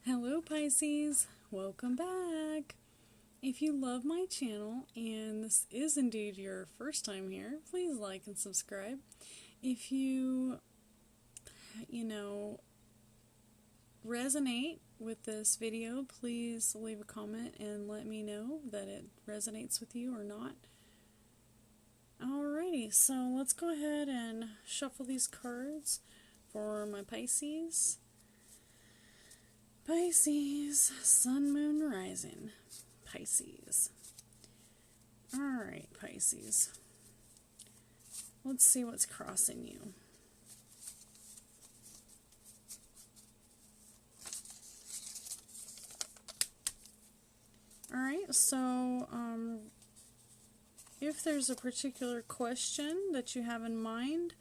Hello Pisces, welcome back. If you love my channel and this is indeed your first time here, please like and subscribe. If you resonate with this video, please leave a comment and let me know that it resonates with you or not. Alrighty, so let's go ahead and shuffle these cards for my Pisces. Pisces, Sun, Moon, Rising. Pisces. Alright, Pisces. Let's see what's crossing you. Alright, so if there's a particular question that you have in mind,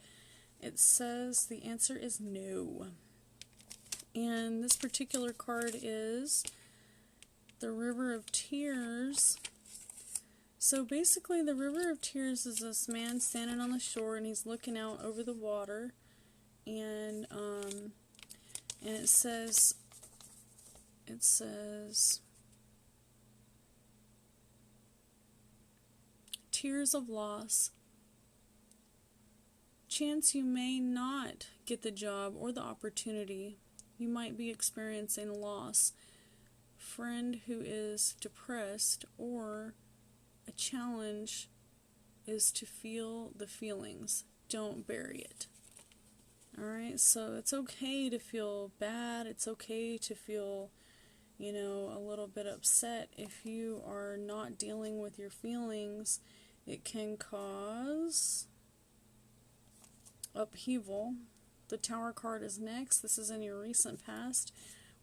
it says the answer is no. And this particular card is the River of Tears. So basically the River of Tears is this man standing on the shore and he's looking out over the water, and it says tears of loss. Chance you may not get the job or the opportunity. You might be experiencing loss. Friend who is depressed, or a challenge is to feel the feelings. Don't bury it. Alright, so it's okay to feel bad. It's okay to feel, a little bit upset. If you are not dealing with your feelings, it can cause upheaval. The Tower card is next. This is in your recent past.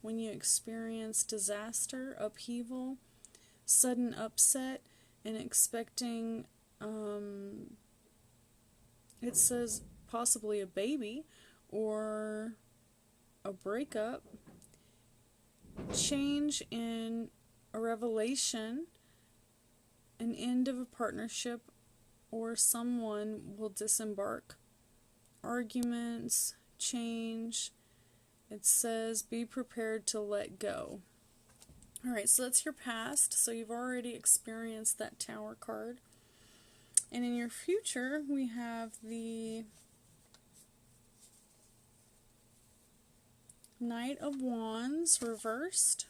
When you experience disaster, upheaval, sudden upset, and expecting, it says possibly a baby or a breakup, change in a revelation, an end of a partnership, or someone will disembark. Arguments, change. It says be prepared to let go. Alright, so that's your past. So you've already experienced that Tower card. And in your future, we have the Knight of Wands reversed,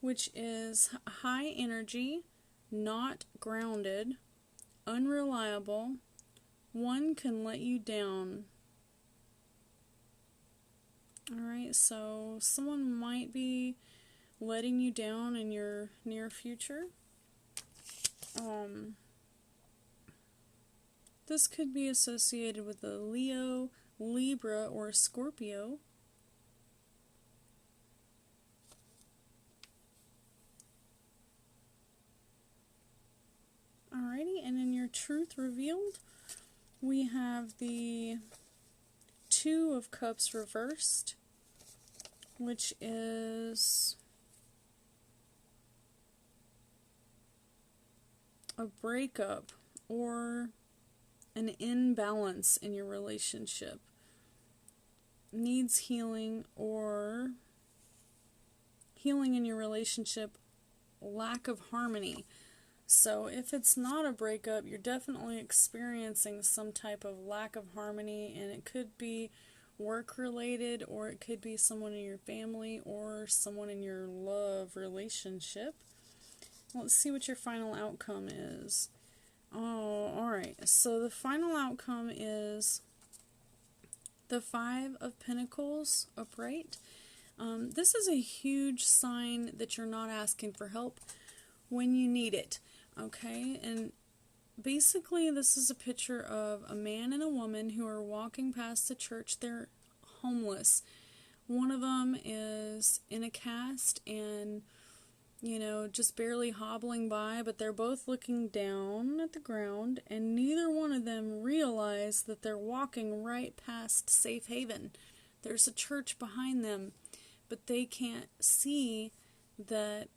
which is high energy, not grounded, unreliable. One can let you down. Alright, so someone might be letting you down in your near future. This could be associated with a Leo, Libra, or a Scorpio. Alrighty, and in your truth revealed, we have the Two of Cups reversed, which is a breakup or an imbalance in your relationship. Needs healing, or healing in your relationship, lack of harmony. So if it's not a breakup, you're definitely experiencing some type of lack of harmony, and it could be work related, or it could be someone in your family, or someone in your love relationship. Let's see what your final outcome is. Oh, alright. So the final outcome is the Five of Pentacles upright. This is a huge sign that you're not asking for help when you need it. Okay, and basically this is a picture of a man and a woman who are walking past the church. They're homeless. One of them is in a cast and, just barely hobbling by, but they're both looking down at the ground, and neither one of them realize that they're walking right past Safe Haven. There's a church behind them, but they can't see that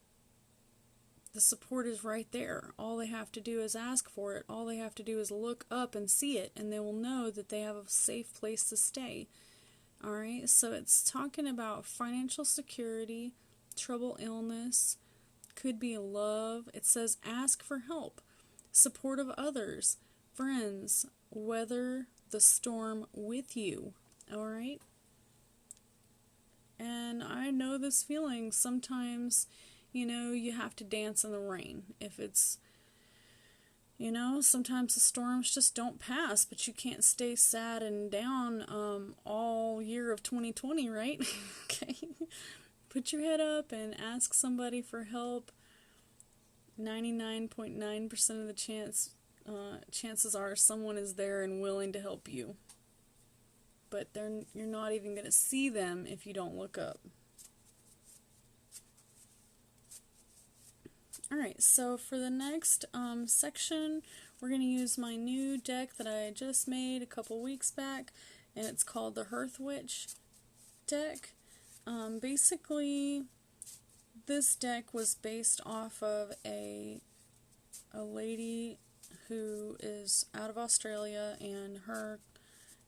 the support is right there. All they have to do is ask for it. All they have to do is look up and see it, and they will know that they have a safe place to stay. Alright, so it's talking about financial security, trouble, illness, could be love. It says ask for help, support of others, friends, weather the storm with you. All right? And I know this feeling. Sometimes, you have to dance in the rain. If it's, sometimes the storms just don't pass, but you can't stay sad and down all year of 2020, right? Okay. Put your head up and ask somebody for help. 99.9% of the chances are someone is there and willing to help you. But you're not even going to see them if you don't look up. Alright, so for the next section, we're going to use my new deck that I just made a couple weeks back, and it's called the Hearth Witch deck. Basically, this deck was based off of a lady who is out of Australia, and her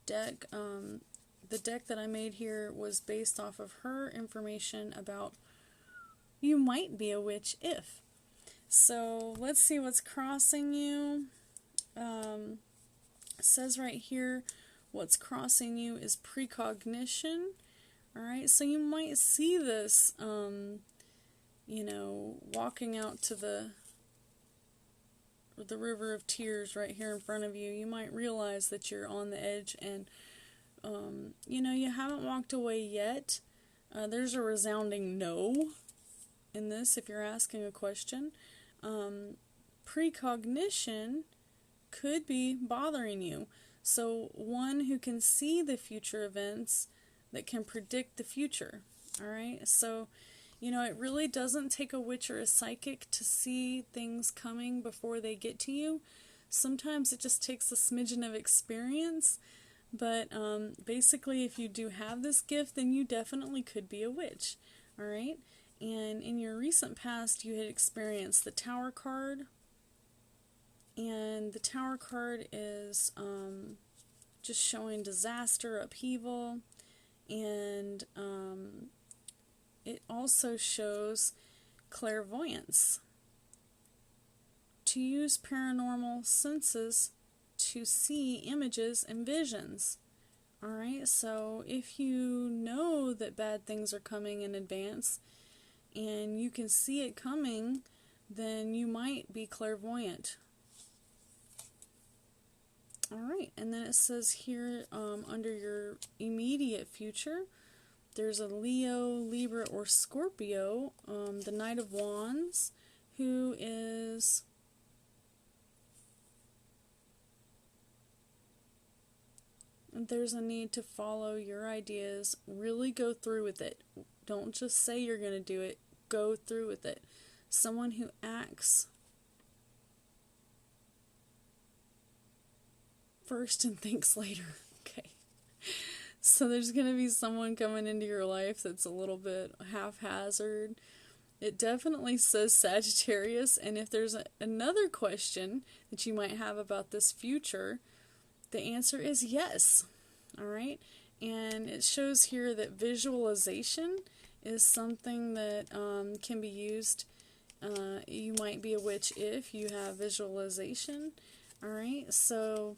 deck, the deck that I made here was based off of her information about you might be a witch if. So let's see what's crossing you. It says right here, what's crossing you is precognition. Alright, so you might see this, walking out to the river of tears right here in front of you. You might realize that you're on the edge and, you haven't walked away yet. There's a resounding no in this if you're asking a question. Precognition could be bothering you. So one who can see the future events that can predict the future. Alright, so it really doesn't take a witch or a psychic to see things coming before they get to you. Sometimes it just takes a smidgen of experience, but basically if you do have this gift, then you definitely could be a witch. Alright, and in your recent past you had experienced the Tower card, and the Tower card is just showing disaster, upheaval, and it also shows clairvoyance. To use paranormal senses to see images and visions. Alright, so if you know that bad things are coming in advance and you can see it coming, then you might be clairvoyant. Alright, and then it says here under your immediate future, there's a Leo, Libra, or Scorpio, the Knight of Wands, who is there's a need to follow your ideas, really go through with it. Don't just say you're going to do it, go through with it. Someone who acts first and thinks later. Okay. So there's going to be someone coming into your life that's a little bit haphazard. It definitely says Sagittarius, and if there's another question that you might have about this future, the answer is yes. Alright? And it shows here that visualization is something that can be used. You might be a witch if you have visualization. Alright? So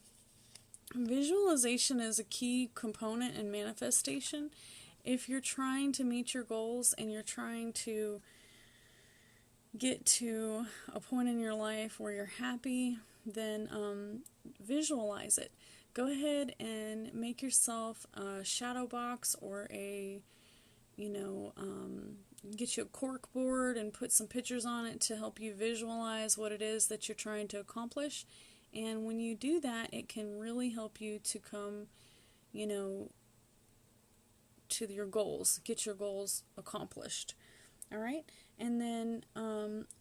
visualization is a key component in manifestation. If you're trying to meet your goals and you're trying to get to a point in your life where you're happy, then visualize it. Go ahead and make yourself a shadow box or get you a cork board and put some pictures on it to help you visualize what it is that you're trying to accomplish. And when you do that, it can really help you to come, to your goals, get your goals accomplished. Alright? And then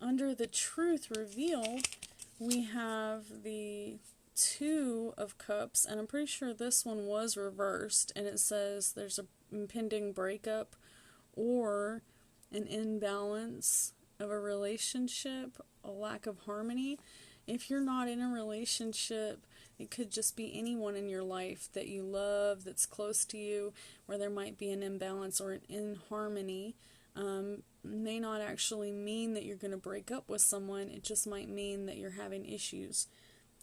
under the truth revealed, we have the Two of Cups, and I'm pretty sure this one was reversed, and it says there's a impending breakup or an imbalance of a relationship, a lack of harmony. If you're not in a relationship, it could just be anyone in your life that you love, that's close to you, where there might be an imbalance or an inharmony. may not actually mean that you're going to break up with someone. It just might mean that you're having issues.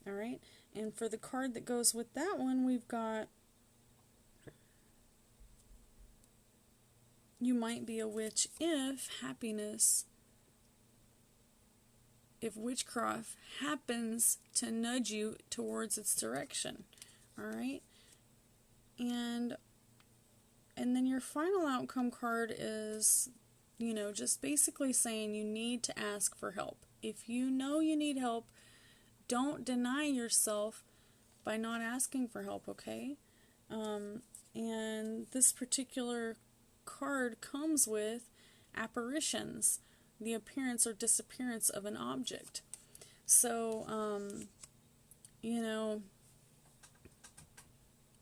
Alright? And for the card that goes with that one, we've got, you might be a witch if witchcraft happens to nudge you towards its direction. Alright? And then your final outcome card is, just basically saying you need to ask for help. If you know you need help, don't deny yourself by not asking for help, okay? And this particular card comes with apparitions, the appearance or disappearance of an object. So,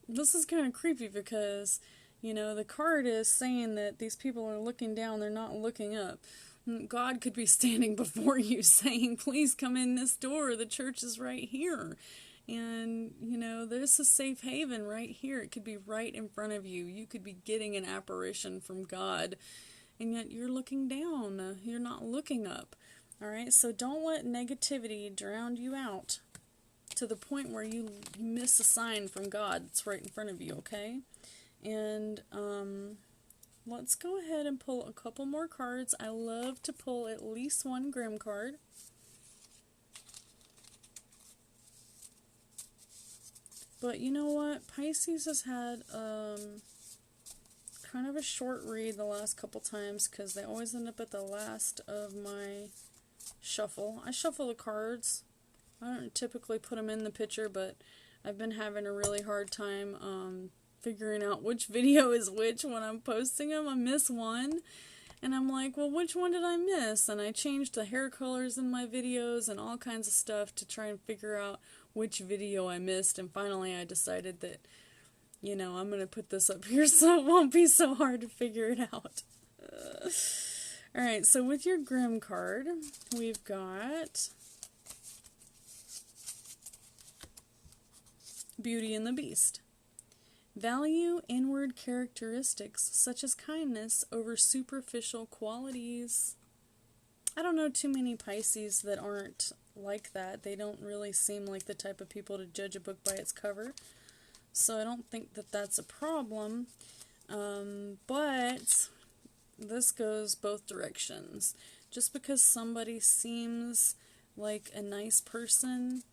this is kind of creepy because, the card is saying that these people are looking down, they're not looking up. God could be standing before you saying, please come in this door, the church is right here. And, there's a safe haven right here. It could be right in front of you. You could be getting an apparition from God, and yet you're looking down. You're not looking up. Alright, so don't let negativity drown you out to the point where you miss a sign from God that's right in front of you, okay? And, let's go ahead and pull a couple more cards. I love to pull at least one Grimm card. But you know what? Pisces has had kind of a short read the last couple times because they always end up at the last of my shuffle. I shuffle the cards. I don't typically put them in the picture, but I've been having a really hard time figuring out which video is which when I'm posting them. I miss one, and I'm like, well, which one did I miss? And I changed the hair colors in my videos and all kinds of stuff to try and figure out which video I missed, and finally I decided that, I'm going to put this up here so it won't be so hard to figure it out. Alright, so with your Grimm card, we've got Beauty and the Beast. Value inward characteristics such as kindness over superficial qualities. I don't know too many Pisces that aren't like that. They don't really seem like the type of people to judge a book by its cover. So I don't think that that's a problem. But this goes both directions. Just because somebody seems like a nice person,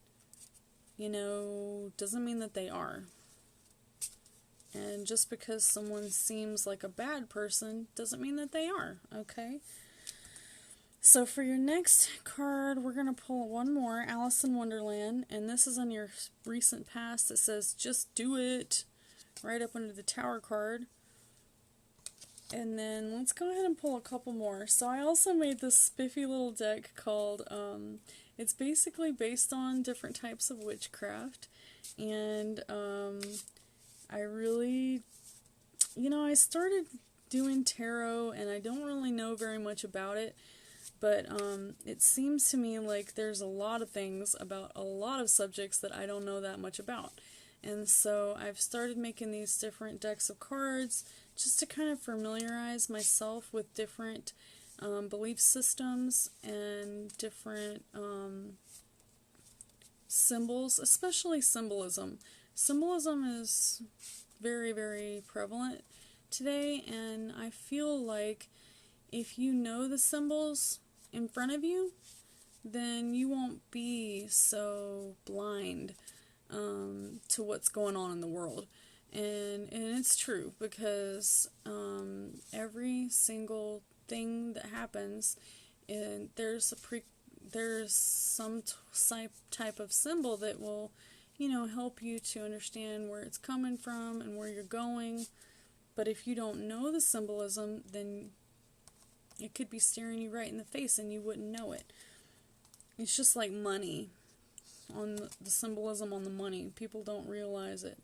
doesn't mean that they are. And just because someone seems like a bad person doesn't mean that they are, okay? So for your next card, we're going to pull one more, Alice in Wonderland, and this is on your recent past. It says, just do it, right up under the Tower card. And then let's go ahead and pull a couple more. So I also made this spiffy little deck called, it's basically based on different types of witchcraft, and I really, I started doing tarot, and I don't really know very much about it, but it seems to me like there's a lot of things about a lot of subjects that I don't know that much about. And so I've started making these different decks of cards just to kind of familiarize myself with different belief systems and different symbols, especially symbolism. Symbolism is very, very prevalent today, and I feel like if you know the symbols in front of you, then you won't be so blind to what's going on in the world. And it's true, because every single thing that happens, and there's some type of symbol that will help you to understand where it's coming from and where you're going. But if you don't know the symbolism, then it could be staring you right in the face and you wouldn't know it. It's just like money, on the symbolism on the money. People don't realize it.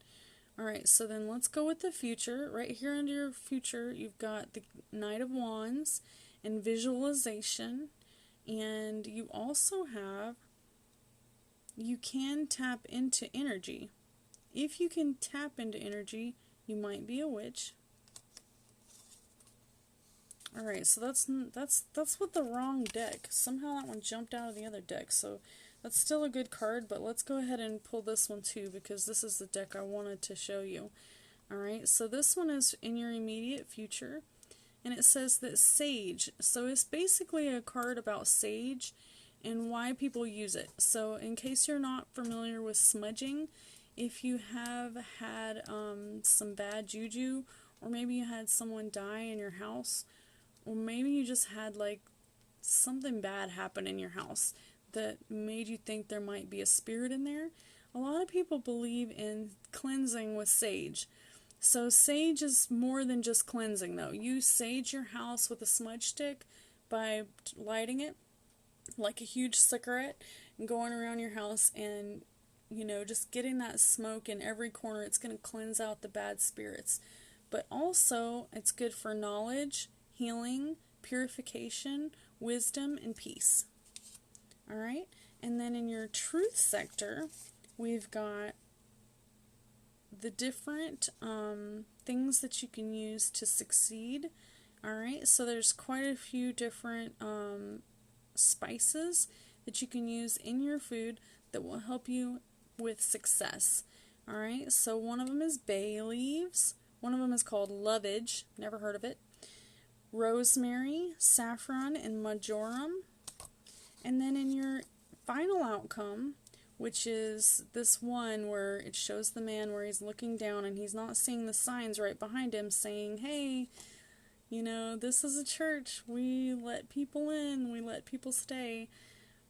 Alright, so then let's go with the future. Right here under your future, you've got the Knight of Wands and visualization. And you also have, you can tap into energy. If you can tap into energy, you might be a witch. Alright, so that's with the wrong deck. Somehow that one jumped out of the other deck, so that's still a good card, but let's go ahead and pull this one too, because this is the deck I wanted to show you. Alright, so this one is in your immediate future, and it says that Sage, so it's basically a card about sage and why people use it. So in case you're not familiar with smudging, if you have had some bad juju, or maybe you had someone die in your house, or maybe you just had like something bad happen in your house that made you think there might be a spirit in there, a lot of people believe in cleansing with sage. So sage is more than just cleansing though. You sage your house with a smudge stick by lighting it like a huge cigarette and going around your house and, you know, just getting that smoke in every corner. It's going to cleanse out the bad spirits. But also, it's good for knowledge, healing, purification, wisdom, and peace. Alright? And then in your truth sector, we've got the different things that you can use to succeed. Alright? So there's quite a few different spices that you can use in your food that will help you with success. Alright? So one of them is bay leaves. One of them is called lovage, never heard of it. Rosemary, saffron, and marjoram. And then in your final outcome, which is this one where it shows the man where he's looking down and he's not seeing the signs right behind him saying, hey, you know, this is a church. We let people in, we let people stay.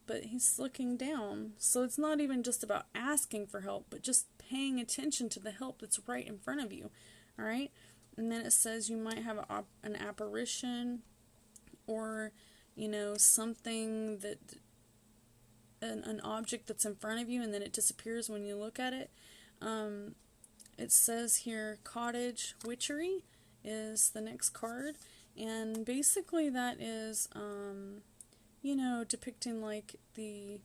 But he's looking down. So it's not even just about asking for help, but just paying attention to the help that's right in front of you. Alright? And then it says you might have an apparition or, you know, something that, an object that's in front of you and then it disappears when you look at it. It says here cottage witchery is the next card. And basically that is, you know, depicting like the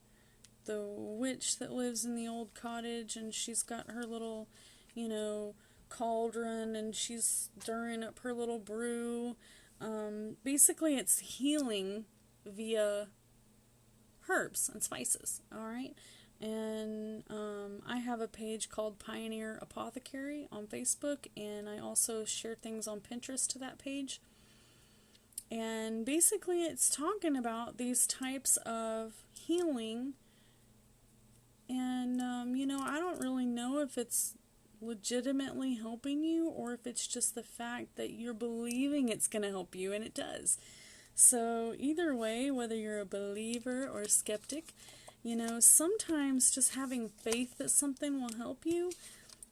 witch that lives in the old cottage and she's got her little, you know, cauldron and she's stirring up her little brew. Basically it's healing via herbs and spices, alright? And I have a page called Pioneer Apothecary on Facebook, and I also share things on Pinterest to that page. And basically it's talking about these types of healing, and you know, I don't really know if it's legitimately helping you or if it's just the fact that you're believing it's going to help you, and it does. So either way, whether you're a believer or a skeptic, you know, sometimes just having faith that something will help you,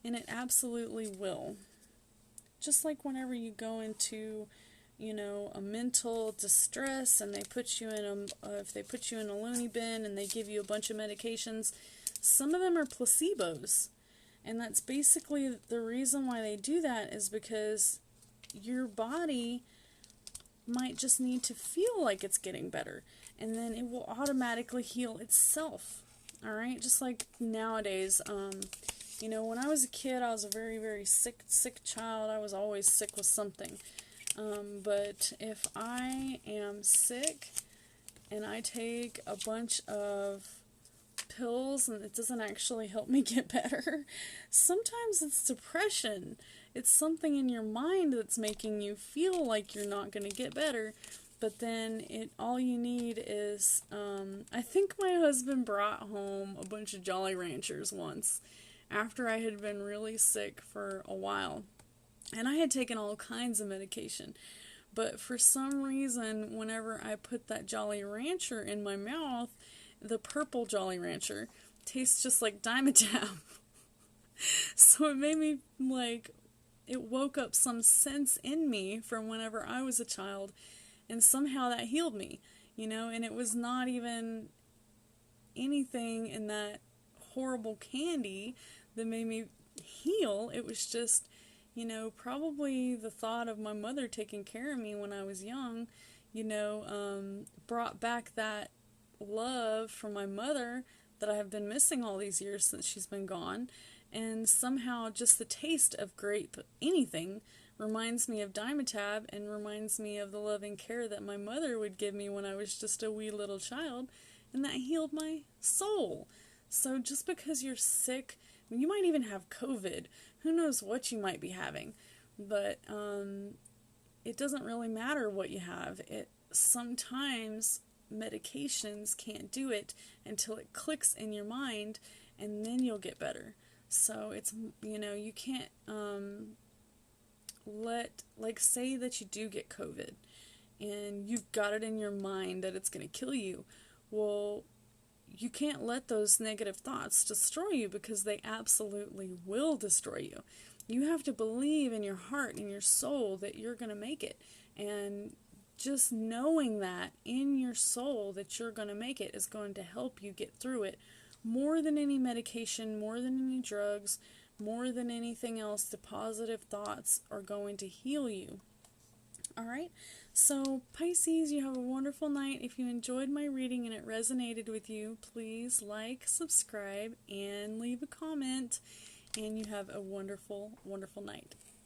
and it absolutely will. Just like whenever you go into, you know, a mental distress and they put you in if they put you in a loony bin and they give you a bunch of medications, some of them are placebos. And that's basically the reason why they do that is because your body might just need to feel like it's getting better, and then it will automatically heal itself. Alright? Just like nowadays, you know, when I was a kid, I was a very, very sick child. I was always sick with something. But if I am sick and I take a bunch of pills and it doesn't actually help me get better, sometimes it's depression. It's something in your mind that's making you feel like you're not going to get better, but then all you need is, I think my husband brought home a bunch of Jolly Ranchers once, after I had been really sick for a while, and I had taken all kinds of medication, but for some reason, whenever I put that Jolly Rancher in my mouth, the purple Jolly Rancher tastes just like Dimetapp. So it made me, like, it woke up some sense in me from whenever I was a child, and somehow that healed me, you know, and it was not even anything in that horrible candy that made me heal. It was just, you know, probably the thought of my mother taking care of me when I was young, you know, brought back that love from my mother that I have been missing all these years since she's been gone, and somehow just the taste of grape anything reminds me of Dimetapp and reminds me of the loving care that my mother would give me when I was just a wee little child, and that healed my soul. So just because you're sick, you might even have COVID, who knows what you might be having, but it doesn't really matter what you have. Sometimes medications can't do it until it clicks in your mind, and then you'll get better. So it's, you can't say that you do get COVID and you've got it in your mind that it's going to kill you. Well, you can't let those negative thoughts destroy you, because they absolutely will destroy you. You have to believe in your heart and your soul that you're going to make it. And just knowing that in your soul that you're going to make it is going to help you get through it more than any medication, more than any drugs, more than anything else. The positive thoughts are going to heal you. Alright, so Pisces, you have a wonderful night. If you enjoyed my reading and it resonated with you, please like, subscribe, and leave a comment. And you have a wonderful, wonderful night.